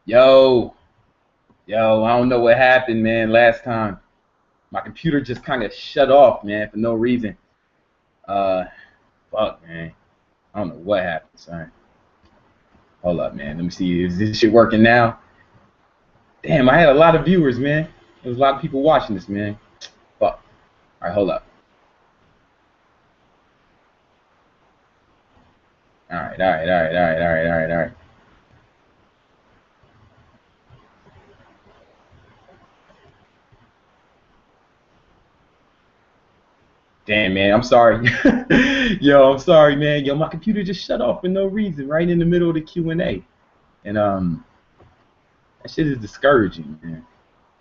Yo, I don't know what happened, man. Last time, my computer just kind of shut off, man, for no reason. Uh, fuck, man. I don't know what happened, son. Hold up, man. Let me see. Is this shit working now? Damn, I had a lot of viewers, man. There was a lot of people watching this, man. Fuck. All right, hold up. All right. Damn, man. I'm sorry. Yo, I'm sorry, man. Yo, my computer just shut off for no reason, right in the middle of the Q&A. And that shit is discouraging, man.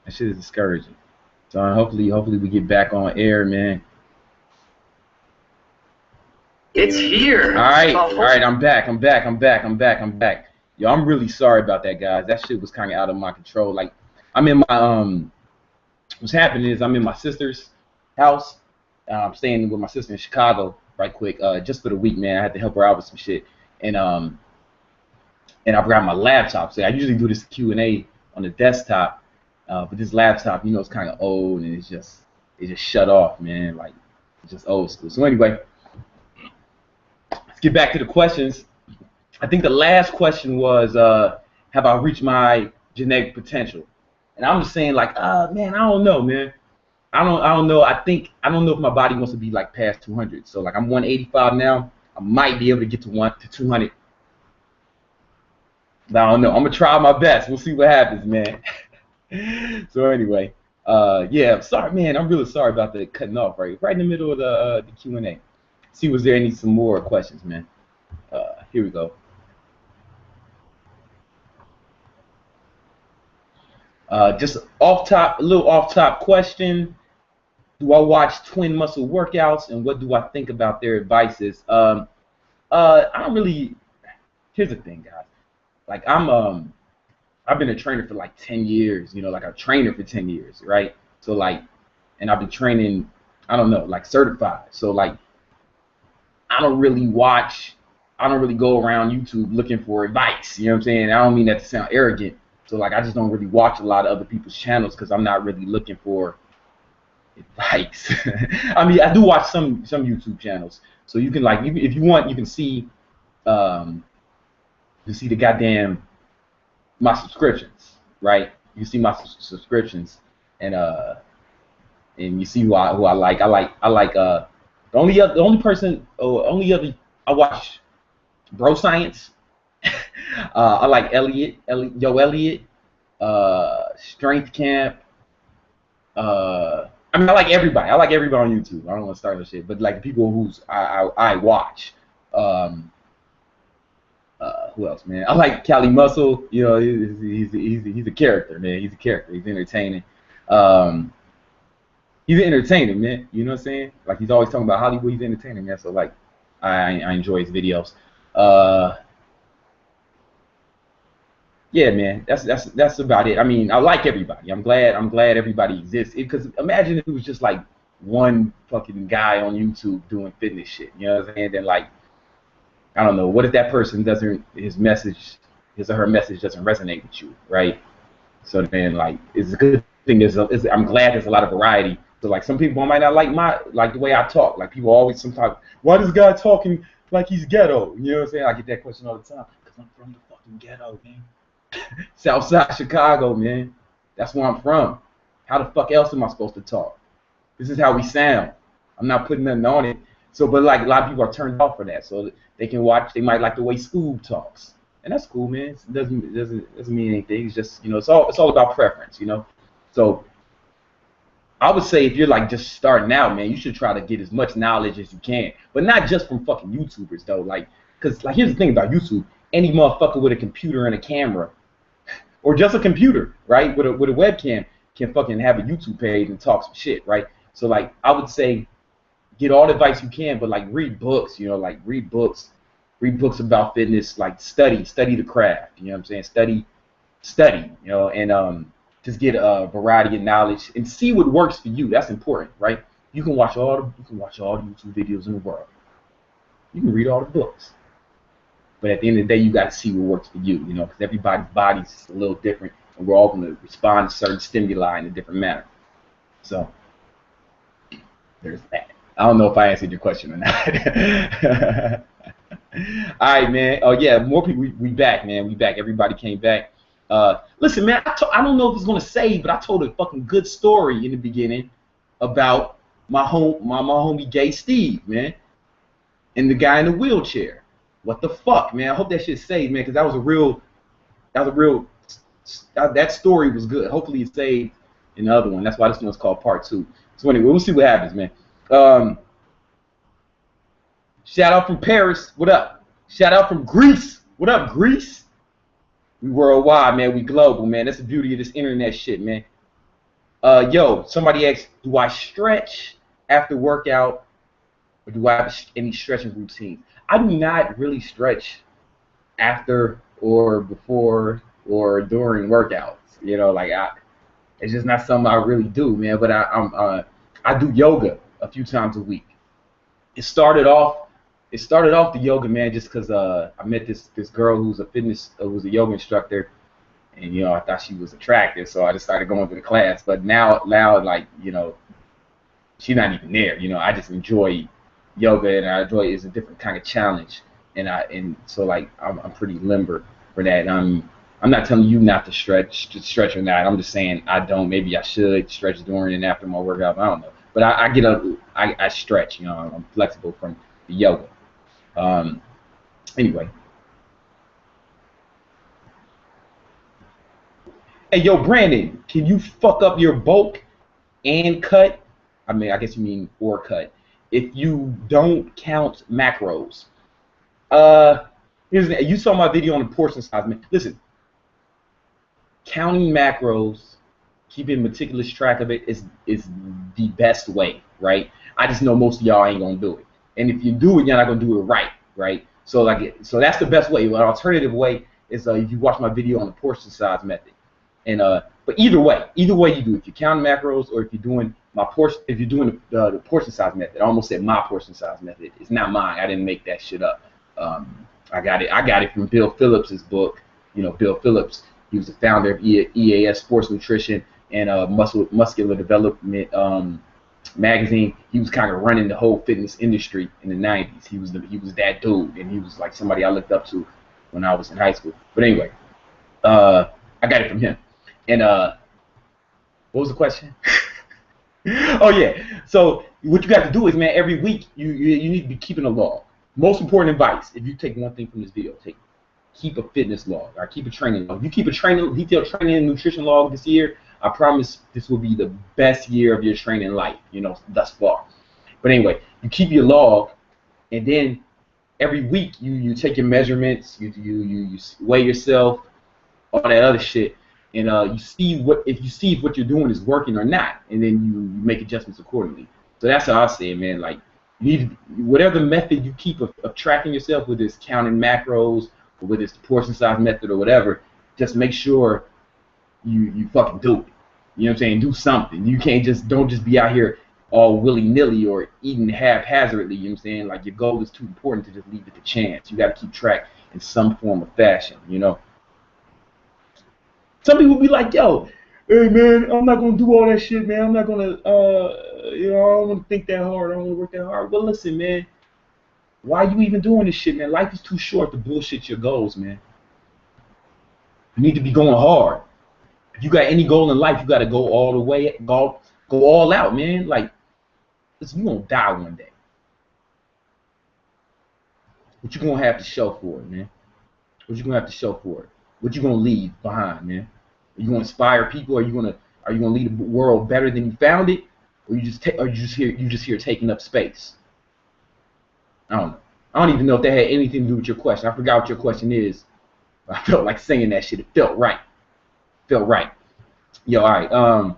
That shit is discouraging. So hopefully we get back on air, man. It's here. All right. I'm back. Yo, I'm really sorry about that, guys. That shit was kind of out of my control. Like, I'm in my what's happening is I'm in my sister's house. I'm staying with my sister in Chicago, right quick, just for the week, man. I had to help her out with some shit, and I grabbed my laptop. So I usually do this Q&A on the desktop, but this laptop, it's kind of old and it just shut off, man. Like, it's just old school. So anyway, let's get back to the questions. I think the last question was, have I reached my genetic potential? And I'm just saying, like, man, I don't know, man. I don't know. I don't know if my body wants to be like past 200. So like I'm 185 now. I might be able to get to 200. But I don't know. I'm gonna try my best. We'll see what happens, man. So anyway, yeah. I'm sorry, man. I'm really sorry about the cutting off right in the middle of the Q&A. See, was there any some more questions, man? Here we go. Just a little off top question. Do I watch Twin Muscle workouts, and what do I think about their advices? I don't really. Here's the thing, guys. Like I've been a trainer for like 10 years. Like a trainer for 10 years, right? So like, and I've been training. I don't know, like certified. So like, I don't really watch. I don't really go around YouTube looking for advice. You know what I'm saying? I don't mean that to sound arrogant. So like, I just don't really watch a lot of other people's channels because I'm not really looking for advice. I mean, I do watch some YouTube channels, so you can like if you want, um, you see the goddamn my subscriptions, right? You see my subscriptions, and and you see who I like. The only other I watch Bro Science. I like Elliot, Strength Camp. I mean, I like everybody. I like everybody on YouTube. I don't want to start no shit, but like the people who's I watch. Um, who else, man? I like Cali Muscle. He's a character, man. He's a character. He's entertaining. Um, he's entertaining, man. You know what I'm saying? Like he's always talking about Hollywood. He's entertaining, man. So like, I enjoy his videos. Uh, yeah, man. That's about it. I mean, I like everybody. I'm glad everybody exists. Because imagine if it was just like one fucking guy on YouTube doing fitness shit. You know what I'm saying? Then like, I don't know. What if that person doesn't his or her message doesn't resonate with you, right? So then like, it's a good thing. I'm glad there's a lot of variety. So like, some people might not like the way I talk. Like people always sometimes, why this guy talking like he's ghetto? You know what I'm saying? I get that question all the time. Because I'm from the fucking ghetto, man. Southside Chicago, man. That's where I'm from. How the fuck else am I supposed to talk? This is how we sound. I'm not putting nothing on it. So, but like a lot of people are turned off for that. So they can watch. They might like the way Scoob talks, and that's cool, man. It doesn't mean anything. It's just it's all about preference. So I would say if you're like just starting out, man, you should try to get as much knowledge as you can, but not just from fucking YouTubers though. Like, cause like here's the thing about YouTube: any motherfucker with a computer and a camera or just a computer, right, with a webcam can fucking have a YouTube page and talk some shit, right? So like I would say get all the advice you can, but like read books, like read books about fitness, like study the craft, you know what I'm saying? Study, and just get a variety of knowledge and see what works for you. That's important, right? You can watch all the YouTube videos in the world. You can read all the books. But at the end of the day, you got to see what works for you, you know, because everybody's body's a little different, and we're all going to respond to certain stimuli in a different manner. So there's that. I don't know if I answered your question or not. All right, man. Oh yeah, more people. We back, man. We back. Everybody came back. Listen, man. I don't know if it's gonna save, but I told a fucking good story in the beginning about my homie Gay Steve, man, and the guy in the wheelchair. What the fuck, man? I hope that shit saved, man, because that story was good. Hopefully it saved in the other one. That's why this one's called Part 2. So anyway, we'll see what happens, man. Shout out from Paris. What up? Shout out from Greece. What up, Greece? We worldwide, man. We global, man. That's the beauty of this internet shit, man. Yo, somebody asked, do I stretch after workout, or do I have any stretching routines? I do not really stretch after or before or during workouts. You know, like it's just not something I really do, man. But I do yoga a few times a week. It started off the yoga, man, just because I met this girl who's a yoga instructor, and you know I thought she was attractive, so I just started going to the class. But now like, you know, she's not even there. You know, I just enjoy yoga, and I enjoy it's a different kind of challenge, and so like I'm pretty limber for that. And I'm not telling you not to stretch or not. I'm just saying I don't. Maybe I should stretch during and after my workout. I don't know. But I stretch. You know, I'm flexible from the yoga. Anyway. Hey, yo, Brandon, can you fuck up your bulk and cut? I mean, I guess you mean or cut. If you don't count macros. You saw my video on the portion size, man. Listen, counting macros, keeping meticulous track of it is the best way, right? I just know most of y'all ain't gonna do it. And if you do it, you're not gonna do it right? So that's the best way. An alternative way is if you watch my video on the portion size method. And but either way you do it. If you count macros or if you're doing the portion size method. I almost said my portion size method. It's not mine. I didn't make that shit up. I got it from Bill Phillips' book. You know, Bill Phillips. He was the founder of EAS Sports Nutrition and Muscular Development magazine. He was kind of running the whole fitness industry in the 90s. He was that dude, and he was like somebody I looked up to when I was in high school. But anyway, I got it from him. And what was the question? Oh yeah. So what you got to do is, man, every week you need to be keeping a log. Most important advice, if you take one thing from this video, keep a fitness log or keep a training log. If you keep a detailed training and nutrition log this year, I promise this will be the best year of your training life, you know, thus far. But anyway, you keep your log, and then every week you take your measurements, you weigh yourself, all that other shit, and you see if what you're doing is working or not, and then you make adjustments accordingly. So that's how I say it, man. Like, you need whatever method you keep of tracking yourself, whether it's counting macros or whether it's the portion size method or whatever, just make sure you fucking do it. You know what I'm saying? Do something. You can't don't just be out here all willy-nilly or eating haphazardly. You know what I'm saying? Like, your goal is too important to just leave it to chance. You got to keep track in some form of fashion, you know? Some people be like, yo, hey, man, I'm not going to do all that shit, man. I'm not going to, you know, I don't want to think that hard. I don't want to work that hard. But listen, man, why are you even doing this shit, man? Life is too short to bullshit your goals, man. You need to be going hard. If you got any goal in life, you got to go all the way, go all out, man. Like, listen, you're going to die one day. What you going to have to show for it, man? What you going to have to show for it? What you going to leave behind, man? Are you going to inspire people? Are you going to leave the world better than you found it? Or you just here taking up space? I don't know. I don't even know if that had anything to do with your question. I forgot what your question is. I felt like saying that shit. It felt right. Felt right. Yo, all right.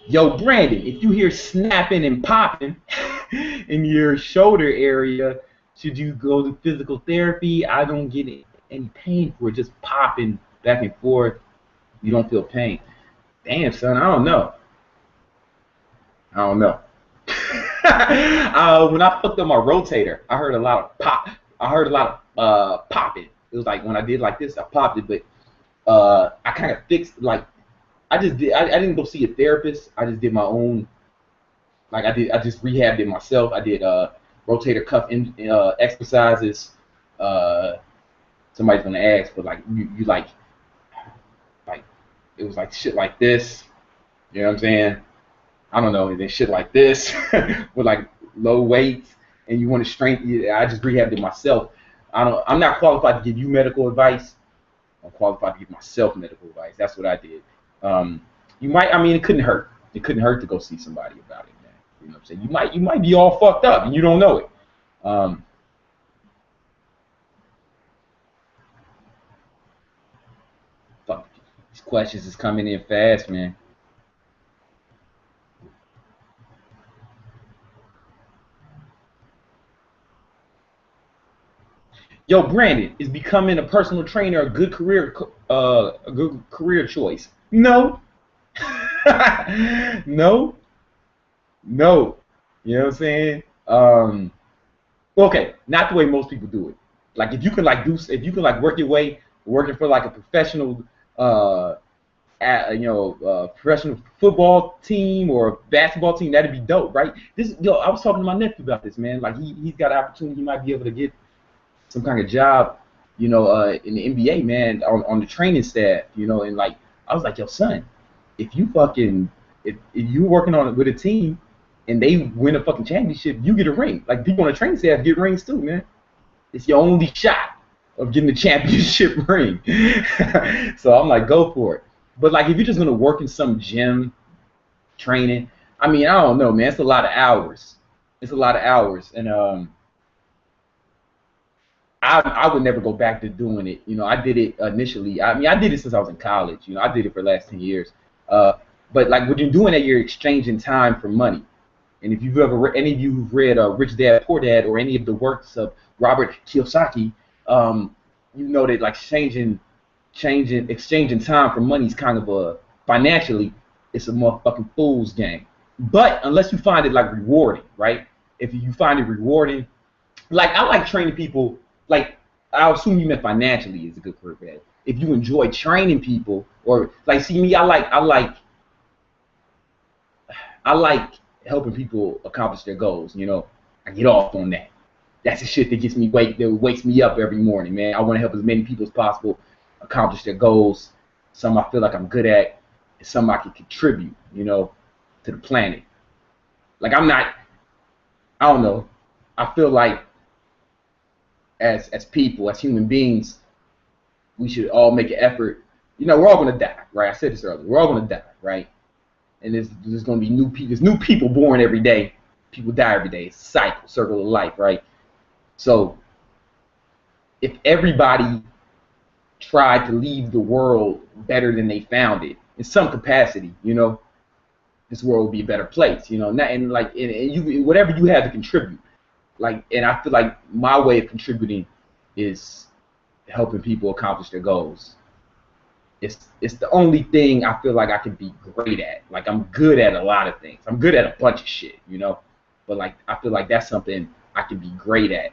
Yo, Brandon, if you hear snapping and popping in your shoulder area, should you go to physical therapy? I don't get any pain for it. Just popping back and forth. You don't feel pain. Damn, son, I don't know. When I hooked up my rotator, I heard a lot of pop. I heard a lot of popping. It was like when I did like this, I popped it, but I kind of fixed like I just did. I didn't go see a therapist. I just did my own. Like I just rehabbed it myself. I did rotator cuff exercises. Uh, Somebody's gonna ask, but like you like it was like shit like this. You know what I'm saying? I don't know, and then shit like this with like low weights, and you want to strengthen. I just rehabbed it myself. I'm not qualified to give you medical advice. I'm qualified to give myself medical advice. That's what I did. You might. I mean, it couldn't hurt. It couldn't hurt to go see somebody about it, man. You know what I'm saying? You might be all fucked up and you don't know it. Fuck. These questions is coming in fast, man. Yo, Brandon, is becoming a personal trainer a good career choice? No, no, no. You know what I'm saying? Okay, not the way most people do it. Like if you can if you can like work your way, working for like a professional, professional football team or basketball team, that'd be dope, right? I was talking to my nephew about this, man. Like he's got an opportunity, he might be able to get some kind of job, in the NBA, man, on the training staff, and like I was like, yo, son, if you fucking if you working on it with a team and they win a fucking championship, you get a ring. Like people on the training staff get rings too, man. It's your only shot of getting the championship ring. So I'm like, go for it. But like if you're just gonna work in some gym training, I mean, I don't know, man. It's a lot of hours. It's a lot of hours, and I would never go back to doing it. I did it initially. I mean, I did it since I was in college. I did it for the last 10 years. But like when you're doing that, you're exchanging time for money. And if you've ever any of you who've read Rich Dad Poor Dad or any of the works of Robert Kiyosaki, you know that like exchanging time for money is kind of financially, it's a motherfucking fool's game. But unless you find it like rewarding, right? If you find it rewarding, like I like training people. Like I assume you meant financially is a good career path. If you enjoy training people, or like see me, I like helping people accomplish their goals. I get off on that. That's the shit that that wakes me up every morning, man. I want to help as many people as possible accomplish their goals. Some I feel like I'm good at, and some I can contribute, to the planet. Like I don't know. I feel like as people, as human beings, we should all make an effort. We're all gonna die, right? I said this earlier. We're all gonna die, right? And there's gonna be new people. There's new people born every day. People die every day. It's a circle of life, right? So if everybody tried to leave the world better than they found it in some capacity, this world would be a better place, and you whatever you have to contribute. Like, and I feel like my way of contributing is helping people accomplish their goals. It's the only thing I feel like I can be great at. Like I'm good at a lot of things. I'm good at a bunch of shit, But like I feel like that's something I can be great at,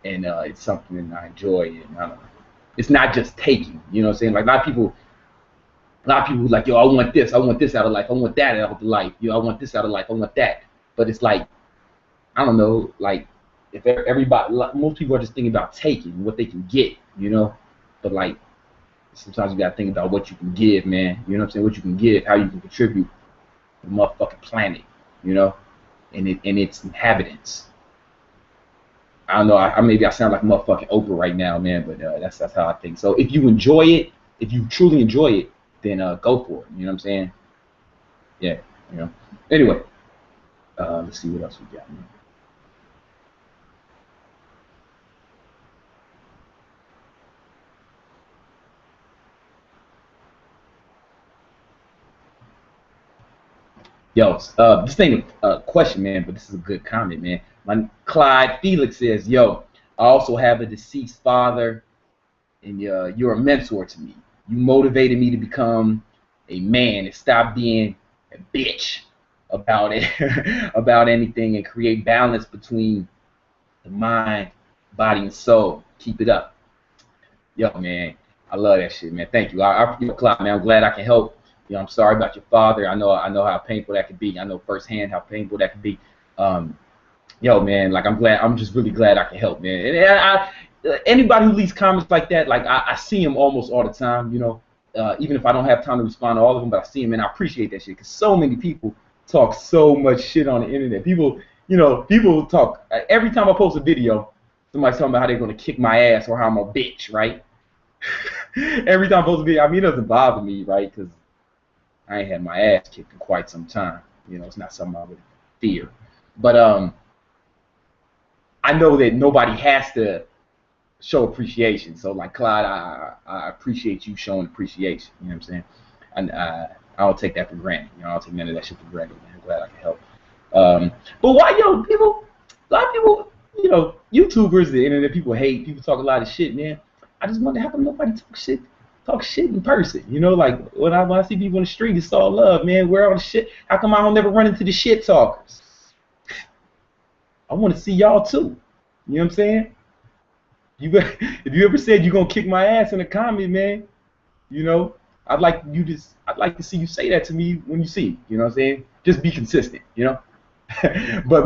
and it's something I enjoy. And I don't know. It's not just taking. You know what I'm saying? Like a lot of people like, yo, I want this out of life. I want that out of life. I want this out of life. I want that. But it's like, I don't know, like if everybody, most people are just thinking about taking what they can get, But like sometimes you gotta think about what you can give, man. You know what I'm saying? What you can give, how you can contribute to the motherfucking planet, and its inhabitants. I don't know. Maybe I sound like motherfucking Oprah right now, man. But that's how I think. So if you enjoy it, if you truly enjoy it, then go for it. You know what I'm saying? Yeah. Anyway, let's see what else we got. Man. Yo, this ain't a question, man, but this is a good comment, man. My Clyde Felix says, yo, I also have a deceased father, and you're a mentor to me. You motivated me to become a man and stop being a bitch. about it, about anything, and create balance between the mind, body, and soul. Keep it up. Yo, man, I love that shit, man. Thank you. Cloud, man, I'm glad I can help. I'm sorry about your father. I know how painful that could be. I know firsthand how painful that could be. Yo, man, like I'm just really glad I can help, man. And anybody who leaves comments like that, like I see them almost all the time, even if I don't have time to respond to all of them, but I see them, and I appreciate that shit, because so many people talk so much shit on the internet. People talk, every time I post a video, somebody's talking about how they're going to kick my ass or how I'm a bitch, right? Every time I post a video, I mean, it doesn't bother me, right, because I ain't had my ass kicked in quite some time. It's not something I would fear. But I know that nobody has to show appreciation. So, like, Clyde, I appreciate you showing appreciation. You know what I'm saying? And I don't take that for granted. I don't take none of that shit for granted, man. I'm glad I can help. But why, a lot of people, YouTubers, the internet, people hate, people talk a lot of shit, man. I just wonder how come nobody talk shit in person. Like when I see people in the street, it's all love, man. Where all the shit? How come I don't never run into the shit talkers? I want to see y'all too. You know what I'm saying? If you ever said you're gonna kick my ass in a comment, man, I'd like to see you say that to me when you see me. You know what I'm saying? Just be consistent, But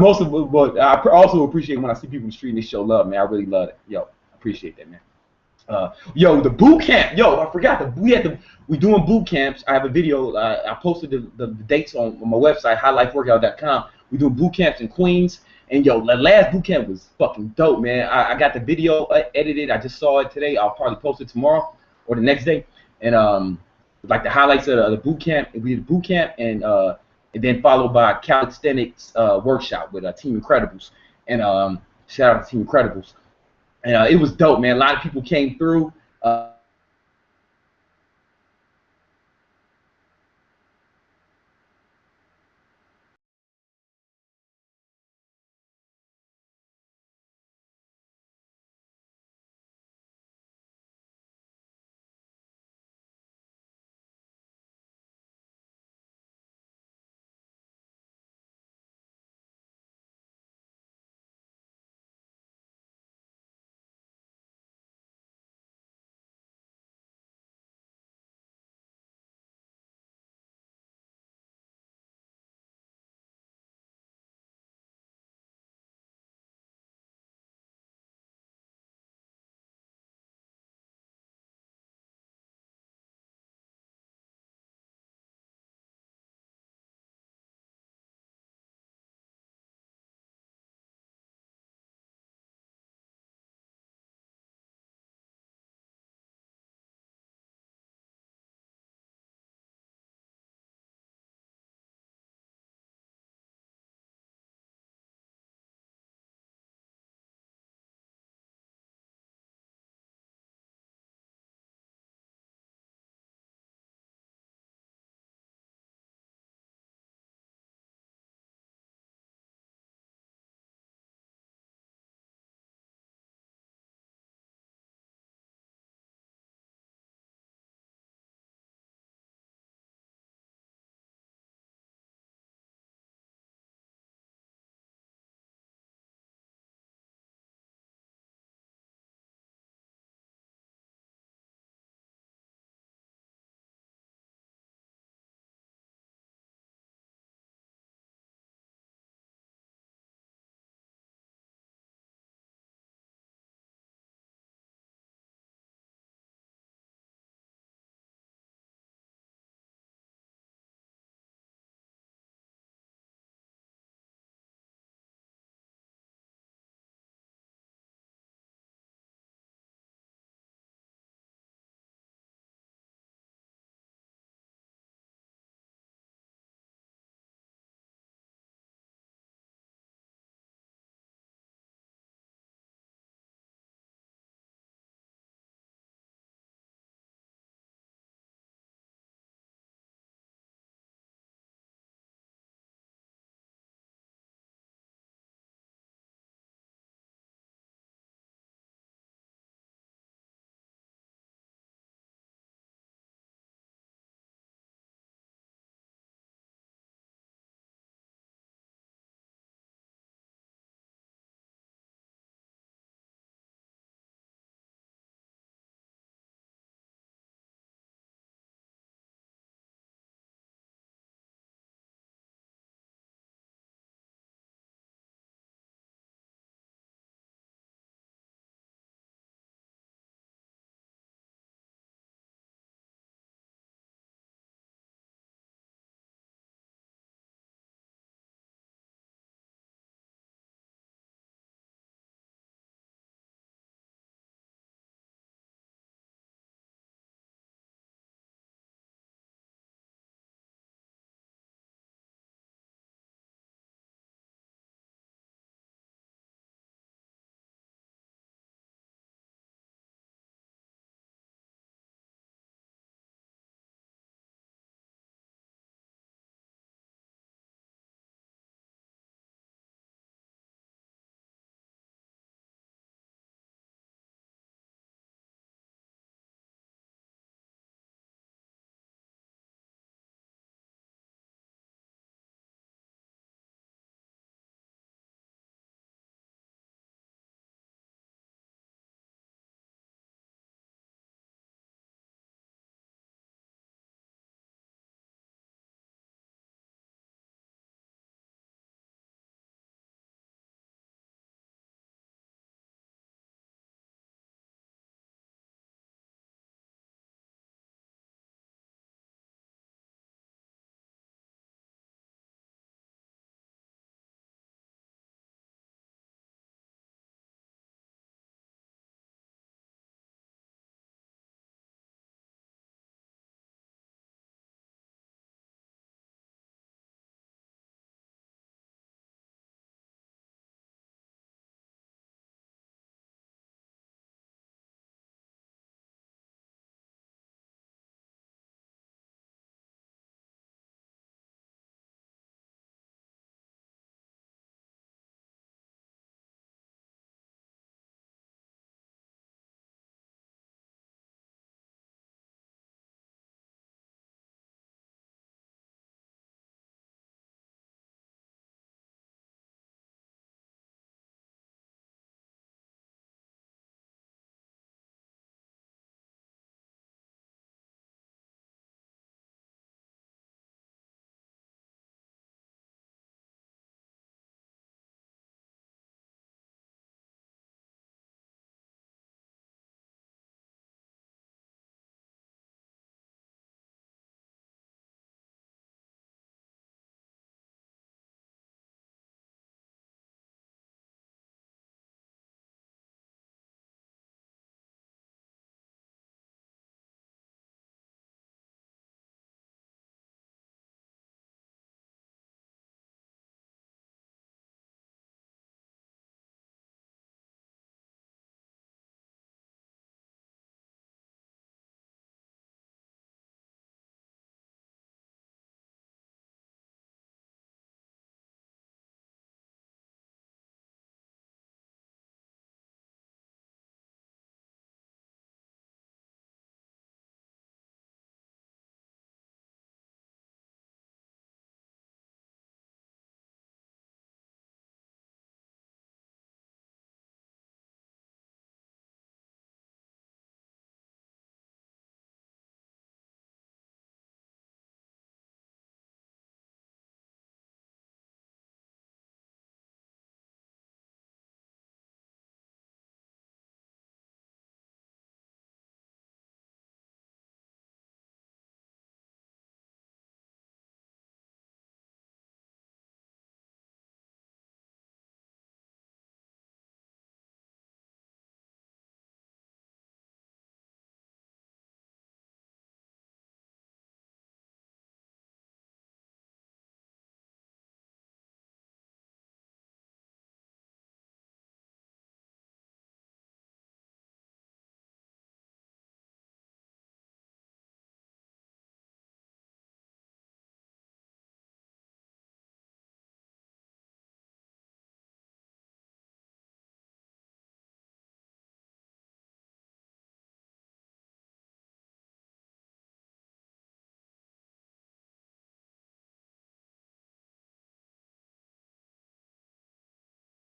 I also appreciate when I see people in the street and they show love, man. I really love it. Yo, I appreciate that, man. The boot camp. I forgot we doing boot camps. I have a video. I posted the dates on my website, highlifeworkout.com. We doing boot camps in Queens. And the last boot camp was fucking dope, man. I got the video edited. I just saw it today. I'll probably post it tomorrow or the next day. And like the highlights of the boot camp. We did boot camp and then followed by a calisthenics workshop with Team Incredibles. And shout out to Team Incredibles. And it was dope, man. A lot of people came through.